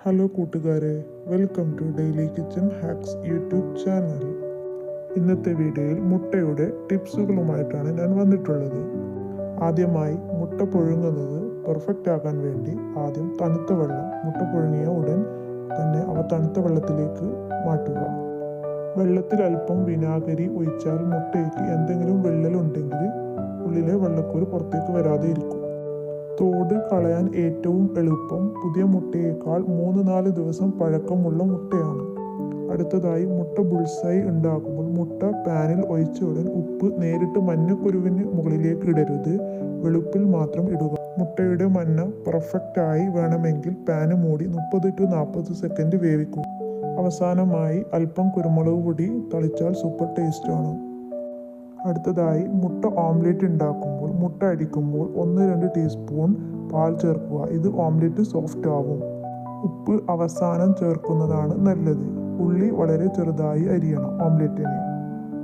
Hello കൂട്ടുകാരെ, welcome to daily kitchen hacks YouTube channel. ഇന്നത്തെ വീഡിയോയിൽ മുട്ടയുടെ ടിപ്സുകളുമായിട്ടാണ് ഞാൻ വന്നിട്ടുള്ളത്. ആദ്യമായി മുട്ട പുഴുങ്ങുന്നത് പെർഫെക്റ്റ് ആക്കാൻ വേണ്ടി ആദ്യം തണുത്ത വെള്ളം, മുട്ട പുഴുങ്ങിയ ഉടൻ തന്നെ അവ തണുത്ത വെള്ളത്തിലേക്ക് മാറ്റുക. വെള്ളത്തിൽ അല്പം വിനാഗിരി ഒഴിച്ചാൽ മുട്ടയ്ക്ക് എന്തെങ്കിലും വിള്ളലുണ്ടെങ്കിൽ ഉള്ളിലെ വെള്ളക്കൂര് പുറത്തേക്ക് വരാതെ ഇരിക്കും. തോട് കളയാൻ ഏറ്റവും എളുപ്പം പുതിയ മുട്ടയേക്കാൾ 3-4 ദിവസം പഴക്കമുള്ള മുട്ടയാണ്. അടുത്തതായി മുട്ട ബുൾസൈ ഉണ്ടാക്കുമ്പോൾ മുട്ട പാനിൽ ഒഴിച്ച ഉടൻ ഉപ്പ് നേരിട്ട് മഞ്ഞക്കുരുവിന് മുകളിലേക്ക് ഇടരുത്, വെളുപ്പിൽ മാത്രം ഇടുക. മുട്ടയുടെ മഞ്ഞ പെർഫെക്റ്റായി വേണമെങ്കിൽ പാന് മൂടി 30-40 സെക്കൻഡ് വേവിക്കുക. അവസാനമായി അല്പം കുരുമുളക് പൊടി തളിച്ചാൽ സൂപ്പർ ടേസ്റ്റാണ്. അടുത്തതായി മുട്ട ഓംലെറ്റ് ഉണ്ടാക്കുമ്പോൾ മുട്ട അടിക്കുമ്പോൾ 1-2 ടീസ്പൂൺ പാൽ ചേർക്കുക. ഇത് ഓംലെറ്റ് സോഫ്റ്റ് ആവും. ഉപ്പ് അവസാനം ചേർക്കുന്നതാണ് നല്ലത്. ഉള്ളി വളരെ ചെറുതായി അരിയണം. ഓംലെറ്റിന്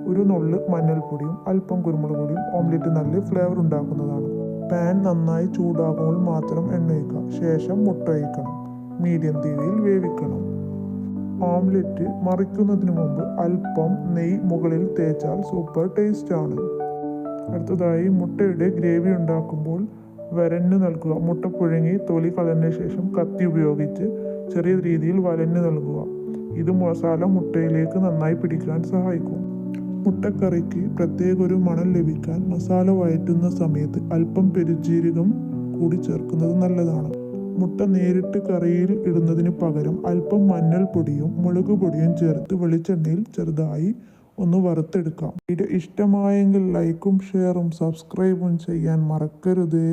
ഒരു നുള്ള് മഞ്ഞൾപ്പൊടിയും അല്പം കുരുമുളക് പൊടിയും ഓംലെറ്റ് നല്ല ഫ്ലേവർ ഉണ്ടാക്കുന്നതാണ്. പാൻ നന്നായി ചൂടാകുമ്പോൾ മാത്രം എണ്ണ ഒഴിക്കുക. ശേഷം മുട്ട ഒഴിക്കണം. മീഡിയം തീയിൽ വേവിക്കണം. ഓംലെറ്റ് മറിക്കുന്നതിന് മുമ്പ് അല്പം നെയ്യ് മുകളിൽ തേച്ചാൽ സൂപ്പർ ടേസ്റ്റ് ആണ്. അടുത്തതായി മുട്ടയുടെ ഗ്രേവി ഉണ്ടാക്കുമ്പോൾ വരഞ്ഞു നൽകുക. മുട്ട പുഴുങ്ങി തൊലി കളഞ്ഞ ശേഷം കത്തി ഉപയോഗിച്ച് ചെറിയ രീതിയിൽ വരഞ്ഞു നൽകുക. ഇത് മസാല മുട്ടയിലേക്ക് നന്നായി പിടിക്കാൻ സഹായിക്കും. മുട്ടക്കറിക്ക് പ്രത്യേക ഒരു മണം ലഭിക്കാൻ മസാല വഴറ്റുന്ന സമയത്ത് അല്പം പെരുംജീരകം കൂടി ചേർക്കുന്നത് നല്ലതാണ്. മുട്ട നേരിട്ട് കറിയിൽ ഇടുന്നതിന് പകരം അല്പം മഞ്ഞൾപ്പൊടിയും മുളക് പൊടിയും ചേർത്ത് വെളിച്ചെണ്ണയിൽ ചെറുതായി ഒന്ന് വറുത്തെടുക്കാം. വീഡിയോ ഇഷ്ടമായെങ്കിൽ ലൈക്കും ഷെയറും സബ്സ്ക്രൈബും ചെയ്യാൻ മറക്കരുത്.